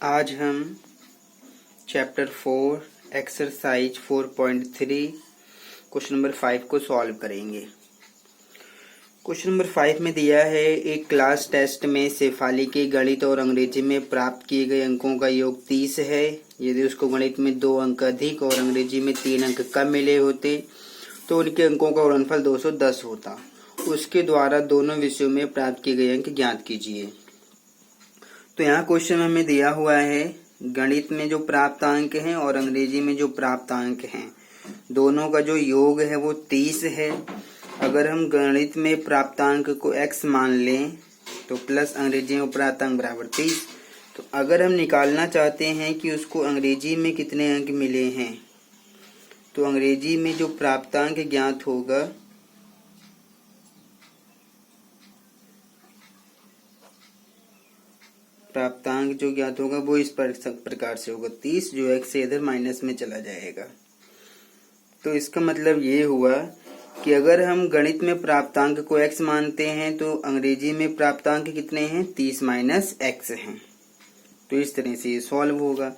आज हम chapter 4 exercise 4.3 question number 5 को सॉल्व करेंगे। क्वेश्चन नंबर 5 में दिया है एक क्लास टेस्ट में शेफाली के गणित और अंग्रेजी में प्राप्त किए गए अंकों का योग 30 है। यदि उसको गणित में 2 अंक अधिक और अंग्रेजी में 3 अंक कम मिले होते तो उनके अंकों का गुणनफल 210 होता। उसके द्वारा दोनों विषयों में प्राप्त किए गए अंक ज्ञात कीजिए। तो यहाँ क्वेश्चन में हमें दिया हुआ है गणित में जो प्राप्तांक हैं और अंग्रेजी में जो प्राप्तांक हैं दोनों का जो योग है वो 30 है। अगर हम गणित में प्राप्तांक को x मान लें तो प्लस अंग्रेजी में प्राप्तांक बराबर 30। तो अगर हम निकालना चाहते हैं कि उसको अंग्रेजी में कितने अंक मिले हैं तो अंग्रेजी में जो प्राप्तांक ज्ञात होगा प्राप्तांक जो ज्ञात होगा वो इस प्रकार से होगा 30 जो x से इधर माइनस में चला जाएगा। तो इसका मतलब ये हुआ कि अगर हम गणित में प्राप्तांक को x मानते हैं तो अंग्रेजी में प्राप्तांक कितने हैं 30 माइनस x हैं। तो इस तरह से ये सॉल्व होगा।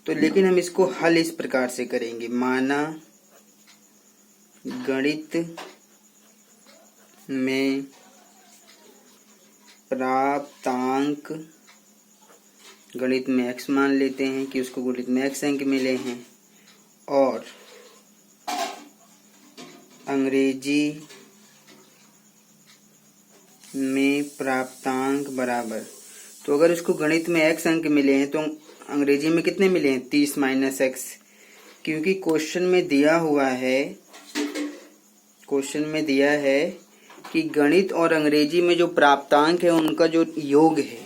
तो लेकिन हम इसको हल इस प्रकार से करेंगे, माना गणित में प्राप्तांक गणित में x मान लेते हैं कि उसको गणित में x अंक मिले हैं और अंग्रेजी में प्राप्तांक बराबर, तो अगर उसको गणित में x अंक मिले हैं तो अंग्रेजी में कितने मिले हैं 30 माइनस x। क्योंकि क्वेश्चन में दिया है कि गणित और अंग्रेजी में जो प्राप्तांक है उनका जो योग है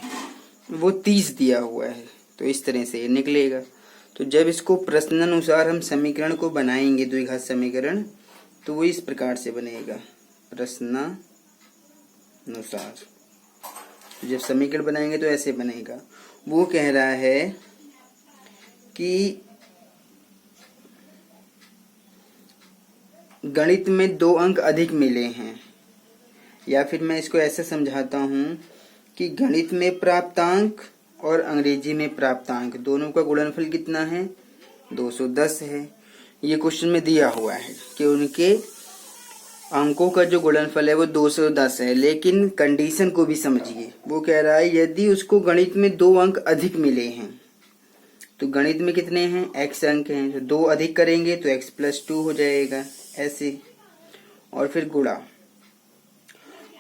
वो 30 दिया हुआ है। तो इस तरह से ये निकलेगा। तो जब इसको प्रश्नानुसार हम समीकरण को बनाएंगे द्विघात समीकरण तो वो इस प्रकार से बनेगा प्रश्नानुसार। जब समीकरण बनाएंगे तो ऐसे बनेगा। वो कह रहा है कि गणित में 2 अंक अधिक मिले हैं, या फिर मैं इसको ऐसे समझाता हूँ कि गणित में प्राप्तांक और अंग्रेजी में प्राप्तांक दोनों का गुणनफल कितना है 210 है। ये क्वेश्चन में दिया हुआ है कि उनके अंकों का जो गुणनफल है वो 210 है। लेकिन कंडीशन को भी समझिए। वो कह रहा है यदि उसको गणित में 2 अंक अधिक मिले हैं तो गणित में कितने हैं x अंक हैं, तो 2 अधिक करेंगे तो x प्लस 2 हो जाएगा ऐसे। और फिर गुणा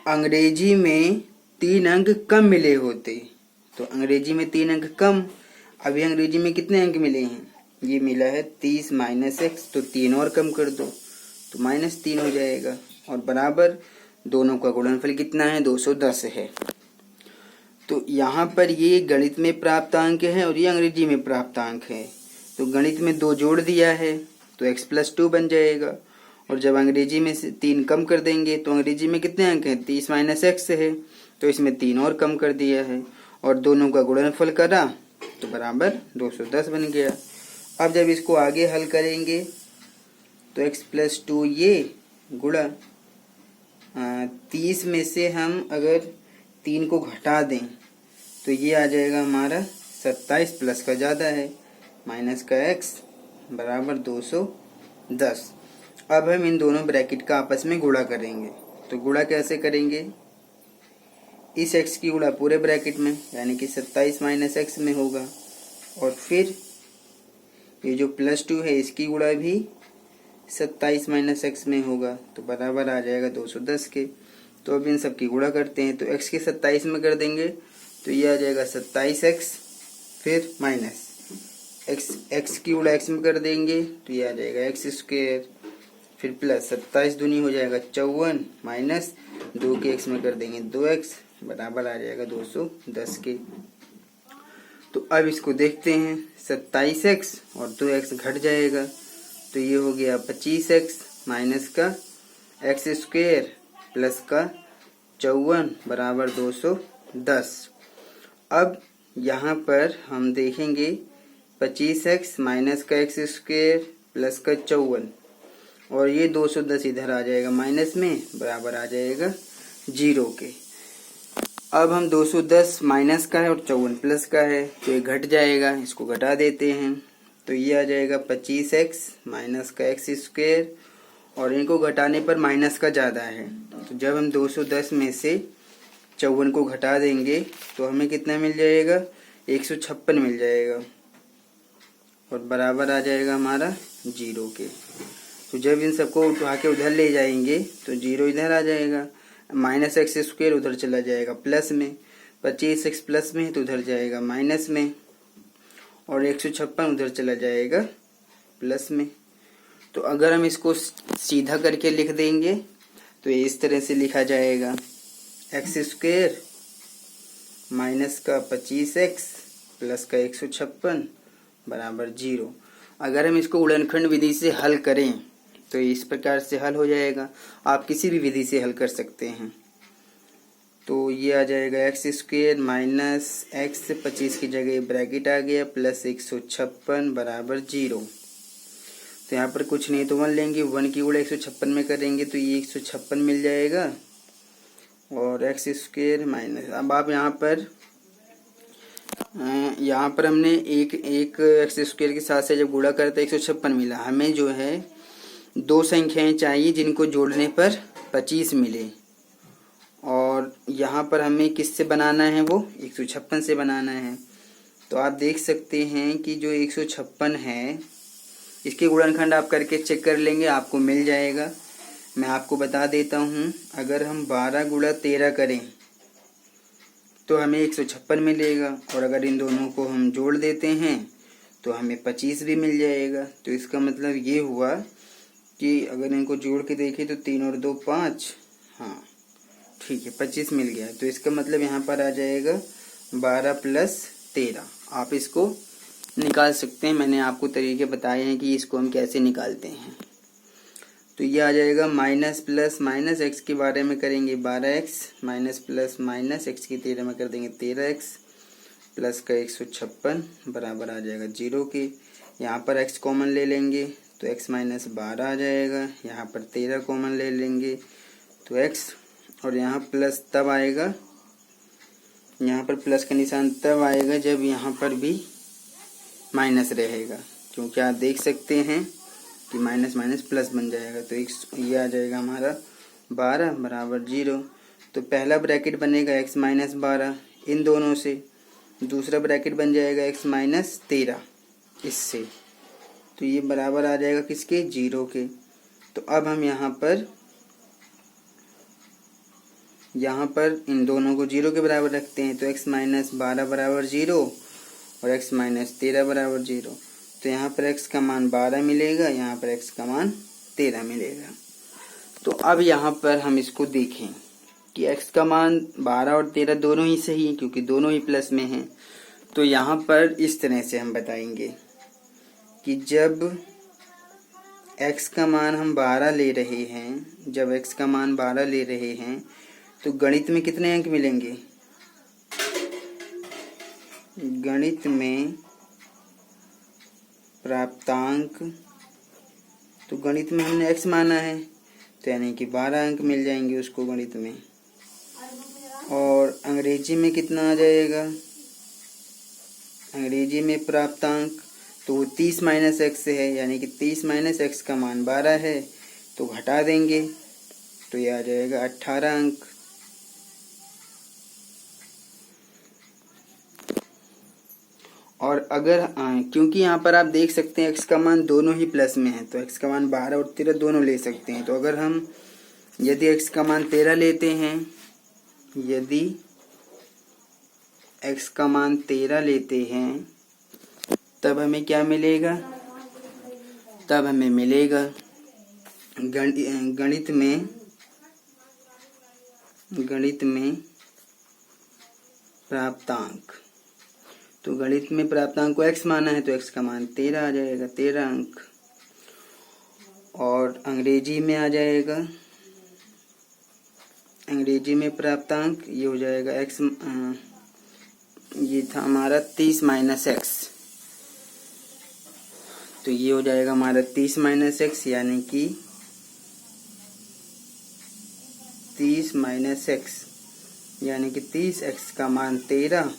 अंग्रेजी में 3 अंक कम मिले होते तो अंग्रेजी में 3 अंक कम। अभी अंग्रेजी में कितने अंक मिले हैं, ये मिला है 30 माइनस x, तो 3 और कम कर दो तो -3 हो जाएगा। और बराबर दोनों का गुणनफल कितना है 210 है। तो यहाँ पर ये गणित में प्राप्तांक है और ये अंग्रेजी में प्राप्तांक है। तो गणित में 2 जोड़ दिया है तो x प्लस 2 बन जाएगा। और जब अंग्रेजी में से 3 कम कर देंगे तो अंग्रेजी में कितने अंक हैं 30 माइनस x है, तो इसमें 3 और कम कर दिया है और दोनों का गुणनफल करा तो बराबर 210 बन गया। अब जब इसको आगे हल करेंगे तो x प्लस 2 ये गुणा 30 में से हम अगर 3 को घटा दें तो ये आ जाएगा हमारा 27 प्लस का ज़्यादा है माइनस का x बराबर 210। अब हम इन दोनों ब्रैकेट का आपस में गुणा करेंगे। तो गुणा कैसे करेंगे, इस x की गुणा पूरे ब्रैकेट में यानी कि 27 माइनस x में होगा और फिर ये जो प्लस 2 है इसकी गुणा भी 27 माइनस x में होगा तो बराबर आ जाएगा 210 के। तो अब इन सब की गुणा करते हैं तो x के 27 में कर देंगे तो ये आ जाएगा 27x फिर माइनस x की गुणा x में कर देंगे तो ये आ जाएगा x स्क्वायर फिर प्लस 27 दूनी हो जाएगा 54 माइनस 2 के x में कर देंगे 2x बराबर आ जाएगा 210 के। तो अब इसको देखते हैं 27x और 2x घट जाएगा तो ये हो गया 25x माइनस का x स्क्वायर प्लस का 54 बराबर 210। अब यहाँ पर हम देखेंगे 25x माइनस का x स्क्वायर प्लस का 54 और ये 210 इधर आ जाएगा माइनस में बराबर आ जाएगा 0 के। अब हम 210 माइनस का है और 54 प्लस का है, तो ये घट जाएगा, इसको घटा देते हैं। तो ये आ जाएगा 25x माइनस का एक्स स्क्वायर, और इनको घटाने पर माइनस का ज़्यादा है, तो जब हम 210 में से 54 को घटा देंगे तो हमें कितना मिल जाएगा, 156 मिल जाएगा, और बराबर आ जाएगा हमारा 0 के। तो जब इन सबको उठा के उधर ले जाएंगे तो 0 इधर आ जाएगा, माइनस एक्स स्क्वायर उधर चला जाएगा प्लस में, 25x प्लस में तो उधर जाएगा माइनस में, और 156 उधर चला जाएगा प्लस में। तो अगर हम इसको सीधा करके लिख देंगे तो ये इस तरह से लिखा जाएगा, एक्स स्क्वायर माइनस का 25x प्लस का 156 बराबर 0। अगर हम इसको गुणनखंड विधि से हल करें तो इस प्रकार से हल हो जाएगा, आप किसी भी विधि से हल कर सकते हैं। तो ये आ जाएगा एक्स स्क्वायर माइनस एक्स, 25 की जगह ब्रैकेट आ गया, प्लस 156 बराबर 0। तो यहाँ पर कुछ नहीं तो 1 लेंगे, 1 की गुणा 156 में करेंगे तो ये 156 मिल जाएगा, और एक्स स्क्वायर माइनस, अब आप यहाँ पर हमने एक एक्स स्क्वायर के साथ से जब गुणा करते तो 156 मिला, हमें जो है दो संख्याएं चाहिए जिनको जोड़ने पर 25 मिले, और यहाँ पर हमें किससे बनाना है, वो 156 से बनाना है। तो आप देख सकते हैं कि जो 156 है इसके गुणनखंड आप करके चेक कर लेंगे, आपको मिल जाएगा। मैं आपको बता देता हूँ, अगर हम 12 गुणा 13 करें तो हमें 156 मिलेगा, और अगर इन दोनों को हम जोड़ देते हैं तो हमें 25 भी मिल जाएगा। तो इसका मतलब ये हुआ कि अगर इनको जोड़ के देखें तो 3 और 2 5, हाँ ठीक है 25 मिल गया। तो इसका मतलब यहाँ पर आ जाएगा 12 प्लस 13। आप इसको निकाल सकते हैं, मैंने आपको तरीके बताए हैं कि इसको हम कैसे निकालते हैं। तो ये आ जाएगा माइनस प्लस माइनस एक्स के बारे में करेंगे 12x, minus plus minus x की 13 में कर देंगे 13x, प्लस का 156 बराबर आ जाएगा 0 के। यहाँ पर x कॉमन ले लेंगे तो x माइनस 12 आ जाएगा, यहाँ पर 13 कॉमन ले लेंगे तो x, और यहाँ प्लस तब आएगा, यहाँ पर प्लस का निशान तब आएगा जब यहाँ पर भी माइनस रहेगा, क्योंकि आप देख सकते हैं कि माइनस माइनस प्लस बन जाएगा। तो ये आ जाएगा हमारा 12 बराबर 0। तो पहला ब्रैकेट बनेगा x माइनस 12 इन दोनों से, दूसरा ब्रैकेट बन जाएगा x माइनस 13 इससे, तो ये बराबर आ जाएगा किसके, 0 के। तो अब हम यहाँ पर इन दोनों को 0 के बराबर रखते हैं, तो x माइनस 12 बराबर 0 और x माइनस 13 बराबर 0। तो यहाँ पर x का मान 12 मिलेगा, यहाँ पर x का मान 13 मिलेगा। तो अब यहाँ पर हम इसको देखें कि x का मान 12 और 13 दोनों ही सही है, क्योंकि दोनों ही प्लस में हैं। तो यहाँ पर इस तरह से हम बताएंगे कि जब x का मान हम 12 ले रहे हैं, जब x का मान 12 ले रहे हैं तो गणित में कितने अंक मिलेंगे, गणित में प्राप्तांक, तो गणित में हमने x माना है तो यानी कि 12 अंक मिल जाएंगे उसको गणित में। और अंग्रेजी में कितना आ जाएगा, अंग्रेजी में प्राप्तांक तो 30 माइनस एक्स है, यानी कि 30 माइनस एक्स का मान 12 है, तो घटा देंगे तो ये आ जाएगा 18 अंक। और अगर क्योंकि यहाँ पर आप देख सकते हैं x का मान दोनों ही प्लस में है, तो x का मान 12 और 13 दोनों ले सकते हैं। तो अगर हम यदि x का मान 13 लेते हैं, यदि x का मान 13 लेते हैं तब हमें क्या मिलेगा, तब हमें मिलेगा गणित में प्राप्तांक। तो गणित में प्राप्तांक को x माना है तो x का मान 13 आ जाएगा, 13 अंक। और अंग्रेजी में आ जाएगा, अंग्रेजी में प्राप्तांक ये हो जाएगा x, ये था हमारा 30 माइनस एक्स, तो ये हो जाएगा हमारा 30 माइनस एक्स, यानी कि 30 माइनस एक्स यानी कि 30, x का मान 13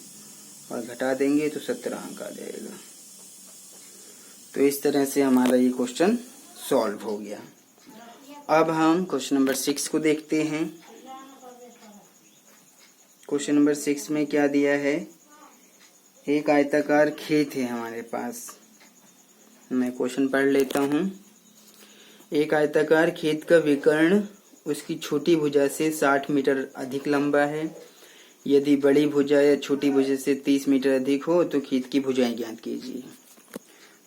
और घटा देंगे तो 17 अंक आ जाएगा। तो इस तरह से हमारा ये क्वेश्चन सॉल्व हो गया। अब हम क्वेश्चन नंबर 6 को देखते हैं। क्वेश्चन नंबर 6 में क्या दिया है, एक आयताकार खेत है हमारे पास। मैं क्वेश्चन पढ़ लेता हूँ। एक आयताकार खेत का विकर्ण उसकी छोटी भुजा से 60 मीटर अधिक लंबा है। यदि बड़ी भुजा या छोटी भुजा से 30 मीटर अधिक हो तो खेत की भुजाएं ज्ञात कीजिए।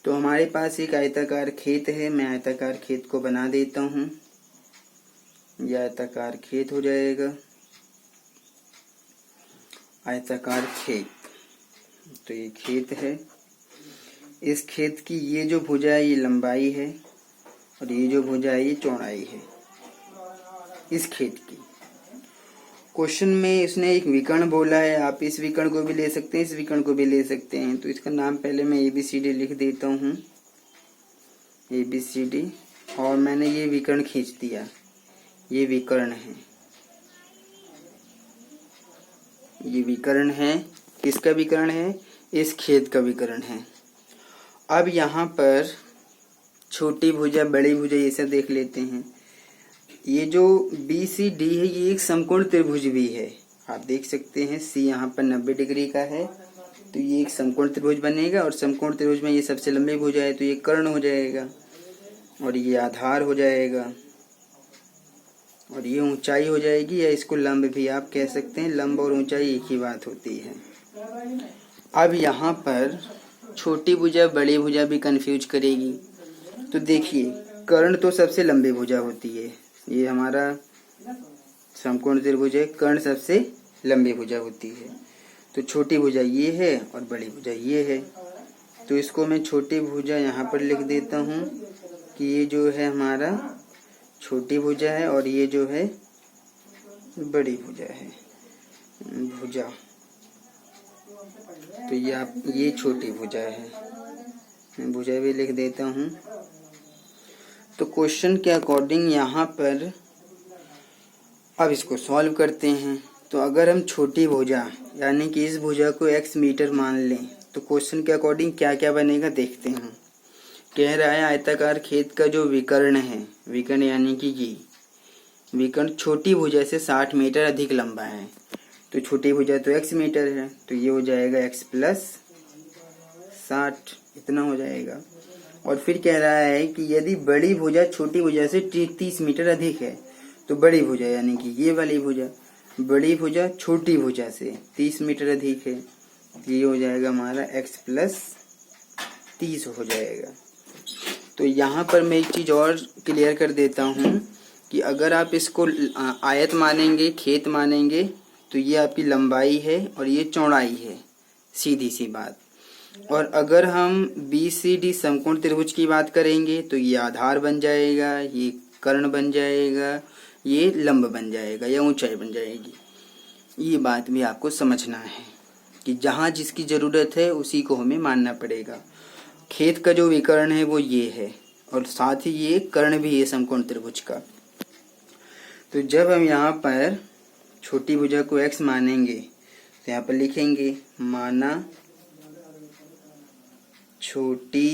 तो हमारे पास एक आयताकार खेत है। मैं आयताकार खेत को बना देता हूँ। यह आयताकार खेत हो जाएगा, आयताकार खेत। तो ये खेत है। इस खेत की ये जो भुजा है ये लंबाई है और ये जो भुजा है ये चौड़ाई है इस खेत की। क्वेश्चन में इसने एक विकर्ण बोला है। आप इस विकर्ण को भी ले सकते हैं, इस विकर्ण को भी ले सकते हैं। तो इसका नाम पहले मैं ABCD लिख देता हूँ, ABCD, और मैंने ये विकर्ण खींच दिया। ये विकर्ण है, ये विकर्ण है। किसका विकर्ण है? इस खेत का विकर्ण है। अब यहाँ पर छोटी भुजा बड़ी भुजा ये सब देख लेते हैं। ये जो BCD है ये एक समकोण त्रिभुज भी है। आप देख सकते हैं C यहाँ पर 90 डिग्री का है, तो ये एक समकोण त्रिभुज बनेगा। और समकोण त्रिभुज में ये सबसे लंबी भुजा है तो ये कर्ण हो जाएगा और ये आधार हो जाएगा और ये ऊंचाई हो जाएगी, या इसको लंब भी आप कह सकते हैं। लंब और ऊंचाई एक ही बात होती है। अब यहाँ पर छोटी भुजा बड़ी भुजा भी कंफ्यूज करेगी। तो देखिए, कर्ण तो सबसे लंबी भुजा होती है। ये हमारा समकोण त्रिभुज है, कर्ण सबसे लंबी भुजा होती है। तो छोटी भुजा ये है और बड़ी भुजा ये है। तो इसको मैं छोटी भुजा यहाँ पर लिख देता हूँ कि ये जो है हमारा छोटी भुजा है और ये जो है बड़ी भुजा है, भुजा। तो ये छोटी भुजा है, मैं भुजा भी लिख देता हूँ। तो क्वेश्चन के अकॉर्डिंग यहाँ पर अब इसको सॉल्व करते हैं। तो अगर हम छोटी भुजा यानी कि इस भुजा को x मीटर मान लें तो क्वेश्चन के अकॉर्डिंग क्या क्या बनेगा देखते हैं। कह रहा है आयताकार खेत का जो विकर्ण है, विकर्ण यानी कि ये विकर्ण छोटी भुजा से 60 मीटर अधिक लंबा है। तो छोटी भुजा तो x मीटर है, तो ये हो जाएगा x प्लस 60, इतना हो जाएगा। और फिर कह रहा है कि यदि बड़ी भुजा छोटी भुजा से 30 मीटर अधिक है तो बड़ी भुजा यानी कि ये वाली भुजा, बड़ी भुजा छोटी भुजा से 30 मीटर अधिक है, ये हो जाएगा हमारा x प्लस 30 हो जाएगा। तो यहाँ पर मैं एक चीज़ और क्लियर कर देता हूँ कि अगर आप इसको आयत मानेंगे, खेत मानेंगे, तो ये आपकी लंबाई है और ये चौड़ाई है, सीधी सी बात। और अगर हम BCD समकोण त्रिभुज की बात करेंगे तो ये आधार बन जाएगा, ये कर्ण बन जाएगा, ये लंब बन जाएगा या ऊंचाई बन जाएगी। ये बात भी आपको समझना है कि जहाँ जिसकी ज़रूरत है उसी को हमें मानना पड़ेगा। खेत का जो विकर्ण है वो ये है और साथ ही ये कर्ण भी है समकोण त्रिभुज का। तो जब हम यहाँ पर छोटी भुजा को x मानेंगे तो यहाँ पर लिखेंगे माना छोटी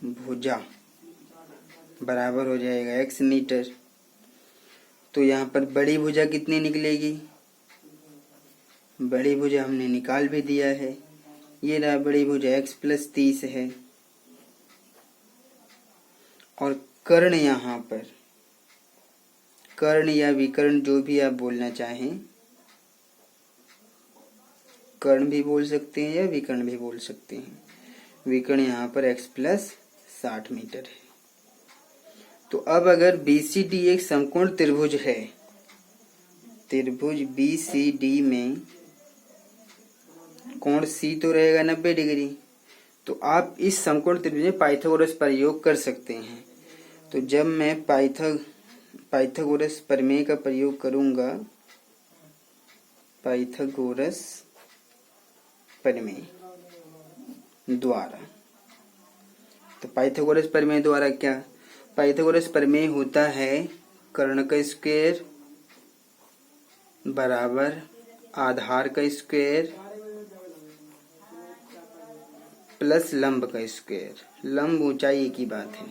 भुजा बराबर हो जाएगा x मीटर। तो यहाँ पर बड़ी भुजा कितनी निकलेगी? बड़ी भुजा हमने निकाल भी दिया है, ये रहा बड़ी भुजा x प्लस 30 है। और कर्ण यहाँ पर, कर्ण या विकर्ण जो भी आप बोलना चाहें, कर्ण भी बोल सकते हैं या विकर्ण भी बोल सकते हैं। विकर्ण यहाँ पर x प्लस 60 मीटर है। तो अब अगर BCD एक समकोण त्रिभुज है, त्रिभुज BCD में कोण C तो रहेगा 90 डिग्री, तो आप इस समकोण त्रिभुज में पाइथागोरस प्रयोग कर सकते हैं। तो जब मैं पाइथागोरस प्रमेय का प्रयोग करूंगा, पाइथागोरस प्रमेय द्वारा, तो पाइथागोरस प्रमेय द्वारा क्या? पाइथागोरस प्रमेय होता है कर्ण का स्क्वायर बराबर आधार का स्क्वायर प्लस लंब का स्क्वायर। लंब ऊंचाई एक ही बात है।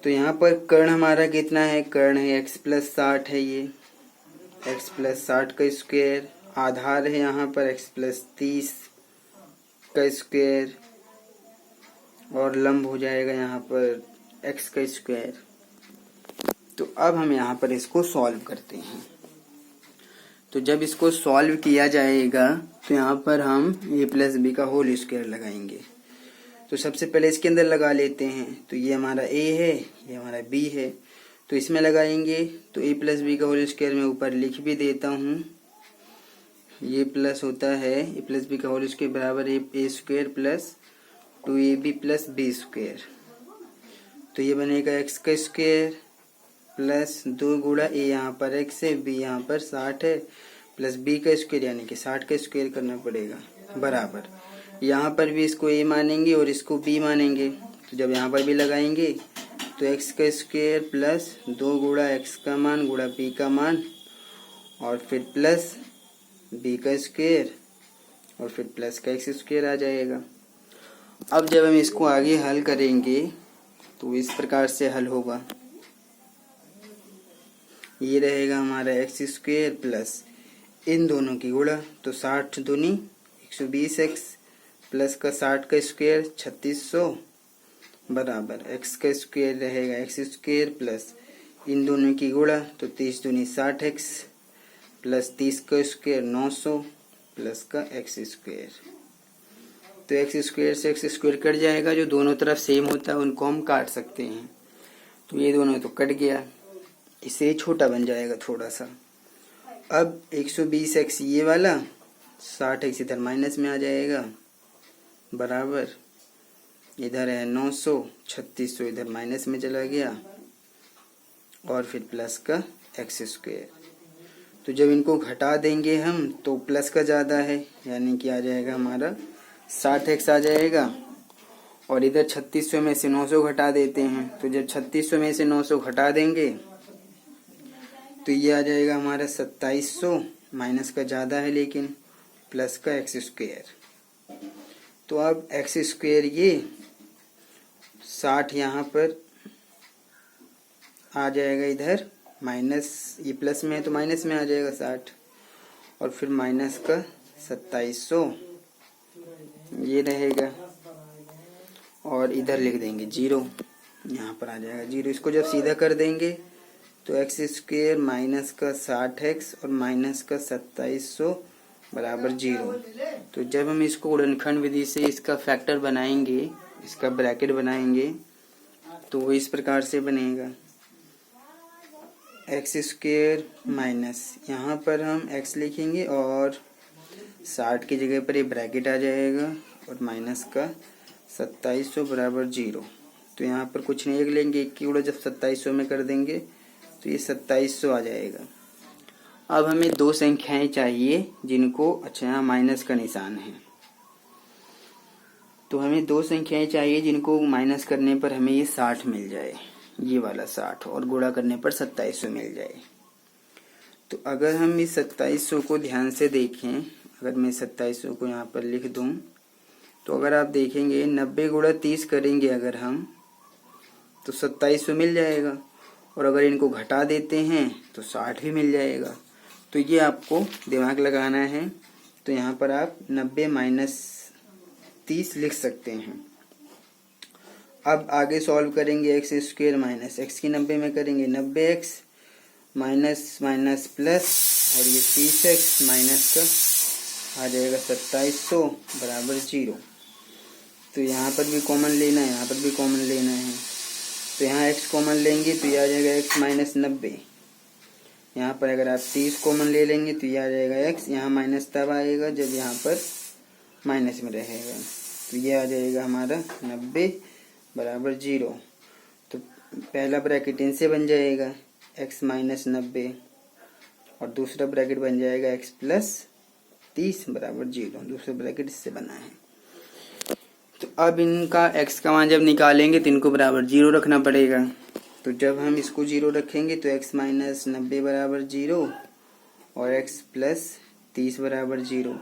तो यहाँ पर कर्ण हमारा कितना है, कर्ण है x+60 है, ये x+60 का स्क्वायर। आधार है यहाँ पर x+30 का स्क्वायर और लंब हो जाएगा यहाँ पर x का स्क्वायर। तो अब हम यहाँ पर इसको सॉल्व करते हैं। तो जब इसको सॉल्व किया जाएगा तो यहाँ पर हम a+b का होल स्क्वायर लगाएंगे। तो सबसे पहले इसके अंदर लगा लेते हैं। तो ये हमारा a है, ये हमारा b है, तो इसमें लगाएंगे। तो a+b का होल स्क्वायर मैं ऊपर लिख भी देता हूँ। ये प्लस होता है a+b का होल स्क्वायर बराबर a square plus 2ab plus b square. तो ये बनेगा x का स्क्वायर प्लस 2 गुणा a यहाँ पर x है, b यहाँ पर 60 है, प्लस b का स्क्वायर यानी कि 60 का स्क्वायर करना पड़ेगा बराबर। यहाँ पर भी इसको a मानेंगे और इसको b मानेंगे। तो जब यहाँ पर भी लगाएंगे तो x का स्क्वायर प्लस 2 गुणा x का मान गुणा b का मान और फिर प्लस b का स्क्वायर और फिर प्लस का x स्क्वायर आ जाएगा। अब जब हम इसको आगे हल करेंगे तो इस प्रकार से हल होगा। ये रहेगा हमारा x स्क्वायर प्लस इन दोनों की गुणा, तो 60 दूनी 120x प्लस का 60 का स्क्वायर 3600 बराबर x का स्क्वायर रहेगा x स्क्वायर प्लस इन दोनों की गुणा, तो 30 दूनी 60x प्लस 30 का स्क्वायर 900 प्लस का x स्क्वायर। तो x स्क्वायर से x स्क्वायर कट जाएगा, जो दोनों तरफ सेम होता है उनको हम काट सकते हैं। तो ये दोनों तो कट गया, इससे छोटा बन जाएगा थोड़ा सा। अब 120x ये वाला 60x इधर माइनस में आ जाएगा बराबर इधर है 900, 3600 इधर माइनस में चला गया और फिर प्लस का x स्क्वायर। तो जब इनको घटा देंगे हम तो प्लस का ज़्यादा है, यानी कि आ जाएगा हमारा 60x आ जाएगा। और इधर 3600 में से 900 घटा देते हैं, तो जब 3600 में से 900 घटा देंगे तो ये आ जाएगा हमारा 2700, माइनस का ज़्यादा है लेकिन प्लस का x स्क्वायर। तो अब x स्क्वायर ये 60 यहाँ पर आ जाएगा, इधर माइनस ये प्लस में है तो माइनस में आ जाएगा 60 और फिर माइनस का 2700 ये रहेगा और इधर लिख देंगे 0, यहाँ पर आ जाएगा 0। इसको जब सीधा कर देंगे तो x स्क्वायर माइनस का 60x और माइनस का 2700 बराबर 0। तो जब हम इसको गुणनखंड विधि से इसका फैक्टर बनाएंगे, इसका ब्रैकेट बनाएंगे, तो वो इस प्रकार से बनेगा x स्क्वायर माइनस यहाँ पर हम x लिखेंगे और 60 की जगह पर ये ब्रैकेट आ जाएगा और माइनस का 2700 बराबर 0। तो यहाँ पर कुछ नहीं लेंगे, 1 की गुणा जब 2700 में कर देंगे तो ये 2700 आ जाएगा। अब हमें दो संख्याएं चाहिए जिनको, अच्छा यहाँ माइनस का निशान है, तो हमें दो संख्याएं चाहिए जिनको माइनस करने पर हमें ये 60 मिल जाए, ये वाला 60, और गुणा करने पर 2700 मिल जाए। तो अगर हम इस 2700 को ध्यान से देखें, अगर मैं 2700 को यहाँ पर लिख दूं तो अगर आप देखेंगे 90 गुणा 30 करेंगे अगर हम तो 2700 मिल जाएगा, और अगर इनको घटा देते हैं तो 60 भी मिल जाएगा। तो ये आपको दिमाग लगाना है। तो यहाँ पर आप 90 माइनस 30 लिख सकते हैं। अब आगे सॉल्व करेंगे x स्क्वायर माइनस x की 90 में करेंगे 90x माइनस माइनस प्लस और ये 30x माइनस का आ जाएगा 2700 बराबर 0। तो यहाँ पर भी कॉमन लेना है, यहाँ पर भी कॉमन लेना है। तो यहाँ x कॉमन लेंगे तो ये आ जाएगा x माइनस 90। यहाँ पर अगर आप 30 कॉमन ले लेंगे तो ये आ जाएगा x, यहाँ माइनस तब आएगा जब यहाँ पर माइनस में रहेगा। तो ये आ जाएगा हमारा 90 बराबर 0। तो पहला ब्रैकेट इनसे बन जाएगा x माइनस 90 और दूसरा ब्रैकेट बन जाएगा x प्लस 30 बराबर 0। दूसरा ब्रैकेट इससे बना है। तो अब इनका x का मान जब निकालेंगे तो इनको बराबर 0 रखना पड़ेगा। तो जब हम इसको 0 रखेंगे तो x माइनस 90 बराबर 0 और x प्लस 30 बराबर 0।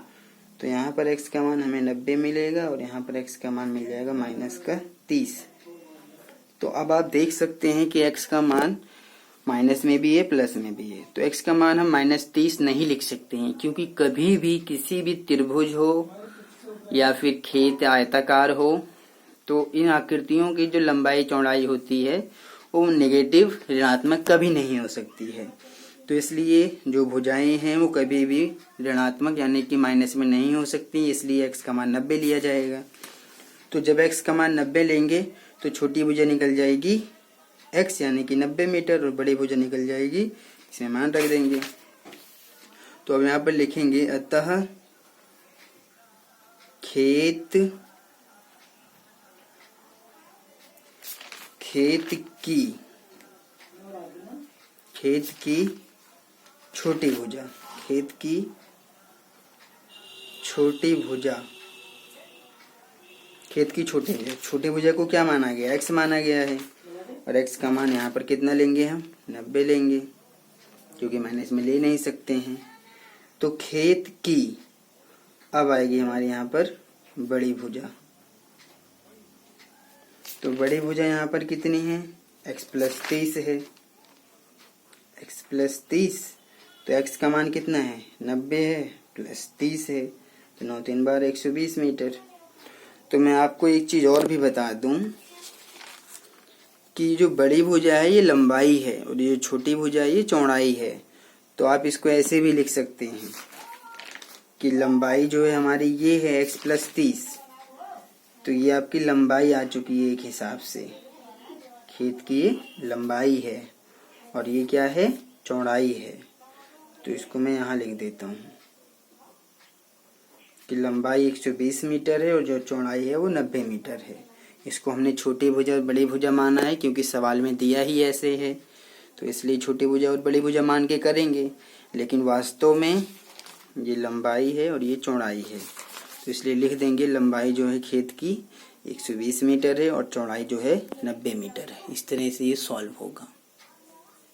तो यहाँ पर x का मान हमें 90 मिलेगा और यहाँ पर x का मान मिल जाएगा माइनस का 30। तो अब आप देख सकते हैं कि x का मान माइनस में भी है प्लस में भी है। तो x का मान हम -30 नहीं लिख सकते हैं, क्योंकि कभी भी किसी भी त्रिभुज हो या फिर खेत आयताकार हो तो इन आकृतियों की जो लंबाई चौड़ाई होती है वो नेगेटिव ऋणात्मक कभी नहीं हो सकती है। तो इसलिए जो भुजाएं हैं वो कभी भी ऋणात्मक यानी कि माइनस में नहीं हो सकती, इसलिए x का मान 90 लिया जाएगा। तो जब x का मान 90 लेंगे तो छोटी भुजा निकल जाएगी x यानी कि 90 मीटर और बड़ी भुजा निकल जाएगी, इसे मान रख देंगे। तो अब यहाँ पर लिखेंगे अतः खेत की छोटी भुजा, खेत की छोटी भुजा, छोटी भुजा को क्या माना गया, x माना गया है और x का मान यहाँ पर कितना लेंगे हम 90 लेंगे, क्योंकि माइनस में ले नहीं सकते हैं। तो खेत की अब आएगी हमारे यहाँ पर बड़ी भुजा। तो बड़ी भुजा यहाँ पर कितनी है, x प्लस 30 है, x प्लस 30। तो x का मान कितना है 90 है प्लस 30 है, तो 9 3 बार 120 मीटर। तो मैं आपको एक चीज और भी बता दूं कि जो बड़ी भुजा है ये लंबाई है और ये छोटी भुजा है ये चौड़ाई है। तो आप इसको ऐसे भी लिख सकते हैं कि लंबाई जो है हमारी ये है x प्लस 30, तो ये आपकी लंबाई आ चुकी है एक हिसाब से, खेत की लंबाई है और ये क्या है चौड़ाई है। तो इसको मैं यहाँ लिख देता हूँ कि लंबाई 120 मीटर है और जो चौड़ाई है वो 90 मीटर है। इसको हमने छोटी भुजा और बड़ी भुजा माना है क्योंकि सवाल में दिया ही ऐसे है, तो इसलिए छोटी भुजा और बड़ी भुजा मान के करेंगे, लेकिन वास्तव में ये लंबाई है और ये चौड़ाई है। तो इसलिए लिख देंगे लंबाई जो है खेत की 120 मीटर है और चौड़ाई जो है 90 मीटर है। इस तरह से ये सॉल्व होगा।